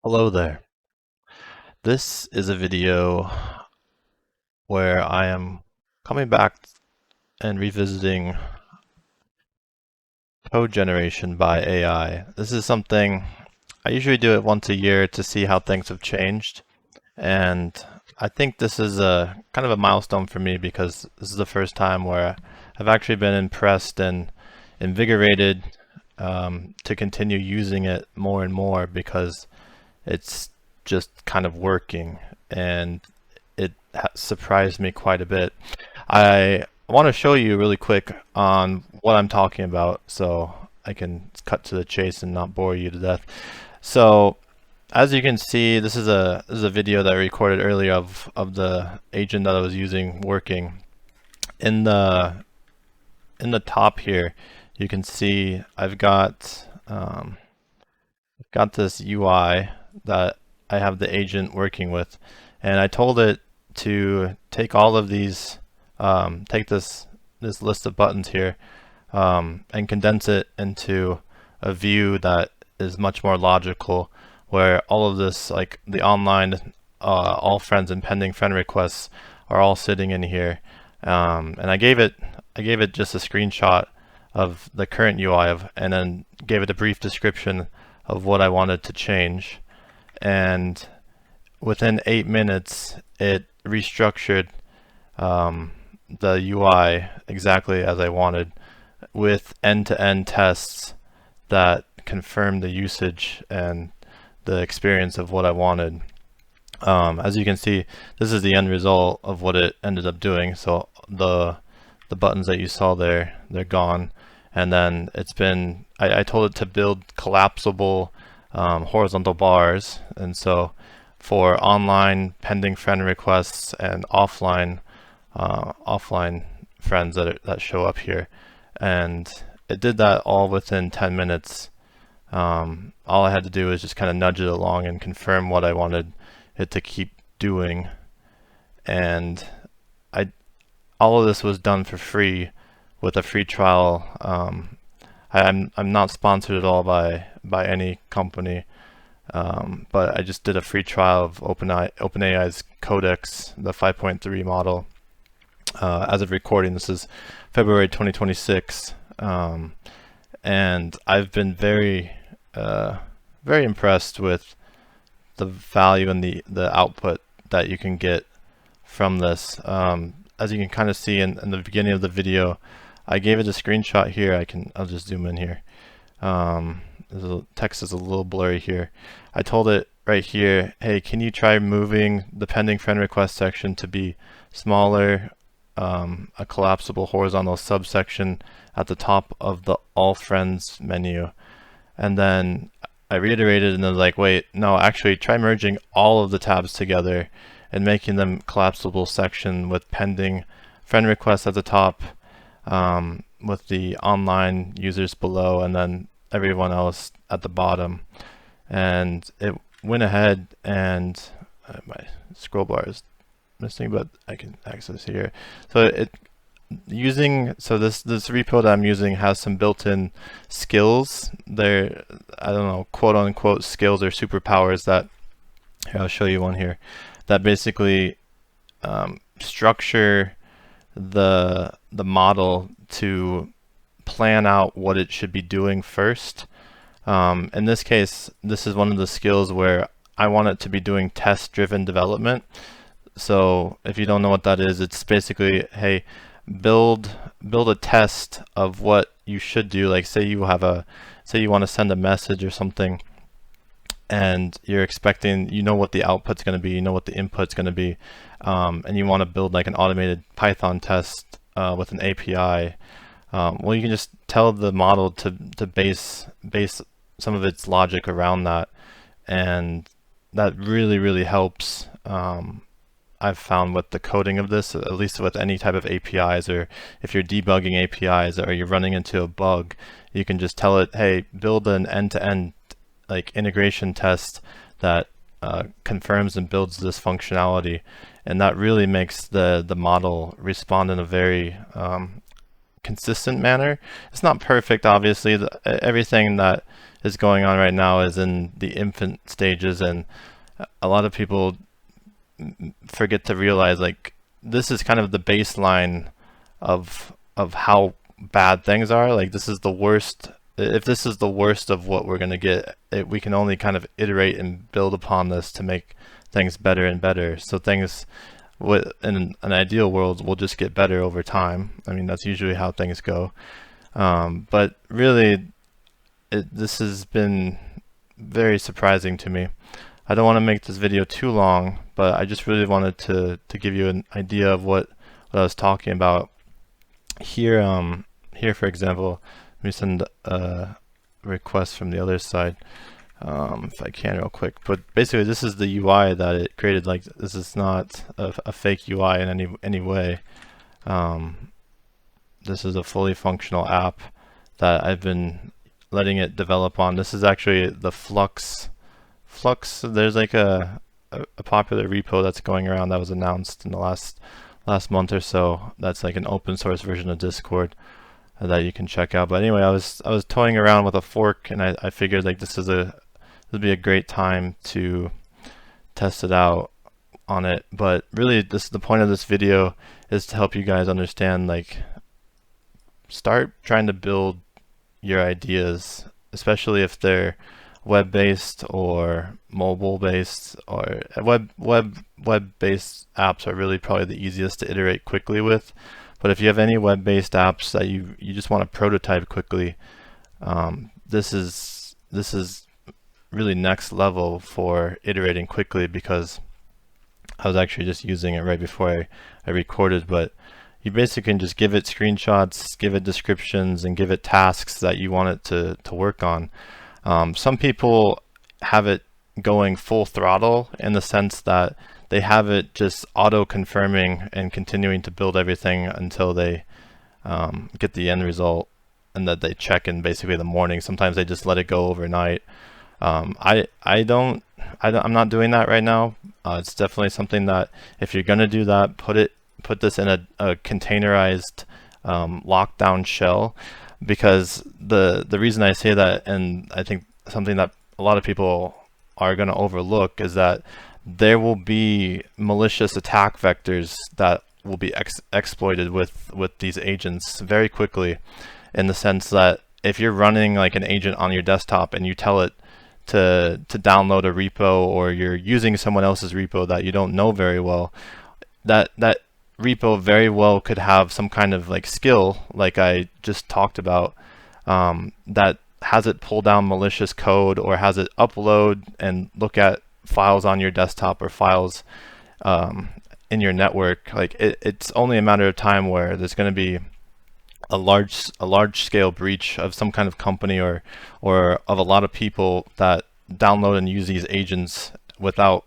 Hello there. This is a video where I am coming back and revisiting code generation by AI. This is something I usually do it once a year to see how things have changed, and I think this is a kind of a milestone for me because this is the first time where I've actually been impressed and invigorated to continue using it more and more because it's just kind of working, and it surprised me quite a bit. I want to show you really quick on what I'm talking about so I can cut to the chase and not bore you to death. So as you can see, this is a video that I recorded earlier of the agent that I was using working. In the top here, you can see I've got this UI that I have the agent working with, and I told it to take all of these, take this list of buttons here, and condense it into a view that is much more logical, where all of this, like the online, all friends and pending friend requests, are all sitting in here. And I gave it just a screenshot of the current UI and then gave it a brief description of what I wanted to change. And within 8 minutes, it restructured the UI exactly as I wanted, with end-to-end tests that confirm the usage and the experience of what I wanted. As you can see, this is the end result of what it ended up doing. So the buttons that you saw there, they're gone. And then I told it to build collapsible horizontal bars. And so for online pending friend requests and offline friends that show up here, and it did that all within 10 minutes. All I had to do was just kind of nudge it along and confirm what I wanted it to keep doing, and all of this was done for free with a free trial. I'm not sponsored at all by any company, but I just did a free trial of OpenAI's Codex, the 5.3 model. As of recording, this is February 2026, and I've been very impressed with the value and the output that you can get from this. As you can kind of see in the beginning of the video, I gave it a screenshot here. I'll just zoom in here. The text is a little blurry here. I told it right here, hey, can you try moving the pending friend request section to be smaller, a collapsible horizontal subsection at the top of the all friends menu. And then I reiterated, and then like, wait, no, actually try merging all of the tabs together and making them collapsible section with pending friend requests at the top, with the online users below, and then everyone else at the bottom. And it went ahead, and my scroll bar is missing, but I can access here. So this repo that I'm using has some built-in skills. They're, I don't know, quote unquote skills or superpowers that, here, I'll show you one here, that basically structure the model to plan out what it should be doing first. In this case, this is one of the skills where I want it to be doing test-driven development. So if you don't know what that is, it's basically, hey, build a test of what you should do. Like say you want to send a message or something, and you're expecting, you know what the output's going to be, you know what the input's going to be, and you want to build like an automated Python test with an API. Well, you can just tell the model to base some of its logic around that, and that really helps. I've found with the coding of this, at least with any type of APIs, or if you're debugging APIs or you're running into a bug, you can just tell it, hey, build an end-to-end like integration test that confirms and builds this functionality, and that really makes the model respond in a very consistent manner. It's not perfect, obviously. Everything that is going on right now is in the infant stages, and a lot of people forget to realize, like, this is kind of the baseline of how bad things are. Like, this is the worst. If this is the worst of what we're going to get, we can only kind of iterate and build upon this to make things better and better. So things in an ideal world will just get better over time. I mean, that's usually how things go. But really, this has been very surprising to me. I don't want to make this video too long, but I just really wanted to give you an idea of what I was talking about. Here, for example, let me send a request from the other side, if I can real quick. But basically, this is the UI that it created. Like, this is not a fake UI in any way. This is a fully functional app that I've been letting it develop on. This is actually the Flux. There's like a popular repo that's going around that was announced in the last month or so. That's like an open source version of Discord that you can check out. But anyway, I was toying around with a fork, and I figured, like, this would be a great time to test it out on it. But really, the point of this video is to help you guys understand, like, start trying to build your ideas, especially if they're web-based or mobile-based, or web-based apps are really probably the easiest to iterate quickly with. But if you have any web-based apps that you just want to prototype quickly, this is really next level for iterating quickly, because I was actually just using it right before I recorded. But you basically can just give it screenshots, give it descriptions, and give it tasks that you want it to work on. Some people have it going full throttle, in the sense that they have it just auto-confirming and continuing to build everything until they get the end result, and that they check in basically the morning. Sometimes they just let it go overnight. I'm not doing that right now. It's definitely something that, if you're gonna do that, put this in a containerized lockdown shell. Because the reason I say that, and I think something that a lot of people are going to overlook, is that there will be malicious attack vectors that will be exploited with these agents very quickly, in the sense that if you're running like an agent on your desktop and you tell it to download a repo, or you're using someone else's repo that you don't know very well, that repo very well could have some kind of like skill, like I just talked about, that has it pull down malicious code, or has it upload and look at files on your desktop, or files in your network. Like, it's only a matter of time where there's going to be a large scale breach of some kind of company, or of a lot of people that download and use these agents without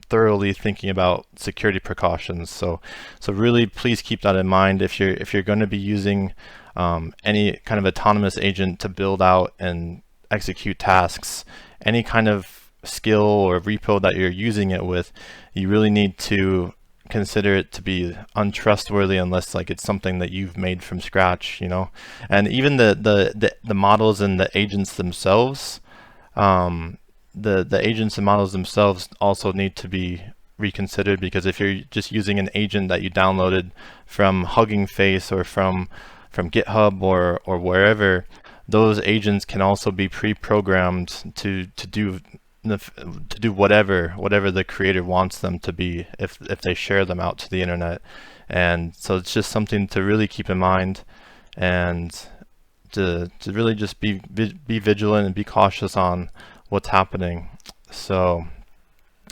thoroughly thinking about security precautions. So really, please keep that in mind if you're going to be using any kind of autonomous agent to build out and execute tasks. Any kind of skill or repo that you're using it with, you really need to consider it to be untrustworthy, unless like it's something that you've made from scratch, you know. And even the models and the agents themselves, the agents and models themselves also need to be reconsidered, because if you're just using an agent that you downloaded from Hugging Face or from GitHub or wherever, those agents can also be pre-programmed to do whatever the creator wants them to be, if they share them out to the internet. And so it's just something to really keep in mind, and to really just be vigilant and be cautious on what's happening. So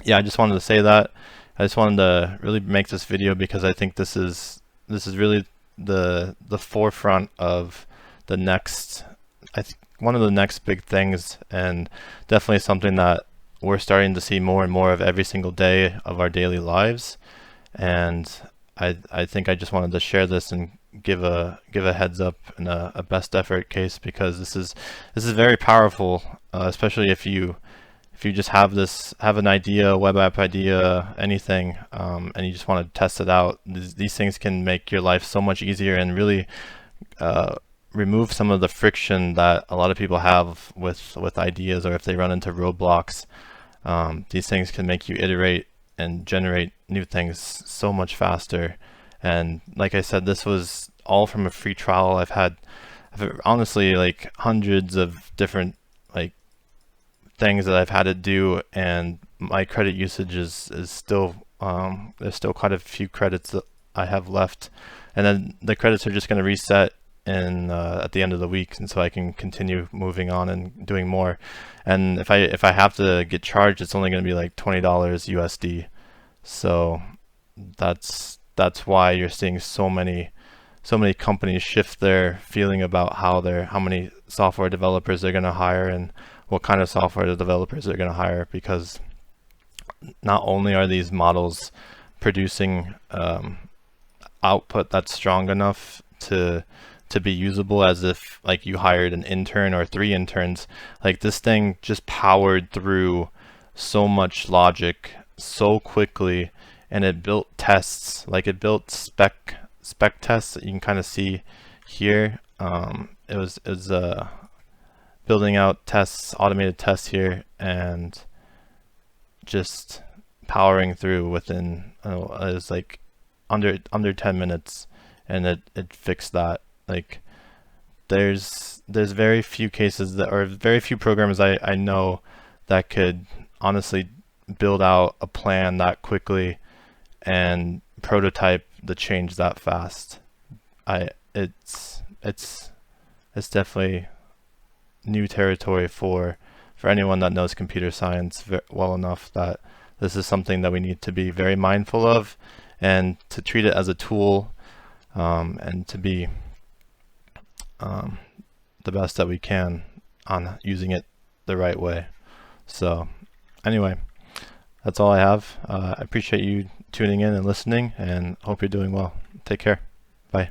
yeah, I just wanted to say that. I just wanted to really make this video, because I think this is really the forefront of the next, one of the next big things, and definitely something that we're starting to see more and more of every single day of our daily lives. And I think I just wanted to share this and give a heads up and a best effort case, because this is very powerful, especially if you just have an idea, a web app idea, anything, and you just want to test it out. These things can make your life so much easier, and really remove some of the friction that a lot of people have with ideas, or if they run into roadblocks. These things can make you iterate and generate new things so much faster. And like I said, this was all from a free trial. I've honestly like hundreds of different like things that I've had to do, and my credit usage is still there's still quite a few credits that I have left, and then the credits are just going to reset in at the end of the week, and so I can continue moving on and doing more. And if I have to get charged, it's only going to be like $20 USD. So that's why you're seeing so many companies shift their feeling about how many software developers they're going to hire and what kind of software developers they're going to hire, because not only are these models producing output that's strong enough to be usable as if like you hired an intern or 3 interns, like this thing just powered through so much logic so quickly, and it built tests, like it built spec tests that you can kind of see here. It was building out tests, automated tests here, and just powering through within it was like under 10 minutes, and it fixed that. Like there's very few cases that, or very few programs I know that could honestly build out a plan that quickly and prototype the change that fast. It's definitely new territory for anyone that knows computer science well enough, that this is something that we need to be very mindful of, and to treat it as a tool, and to be the best that we can on using it the right way. So anyway, that's all I have. I appreciate you tuning in and listening, and hope you're doing well. Take care. Bye.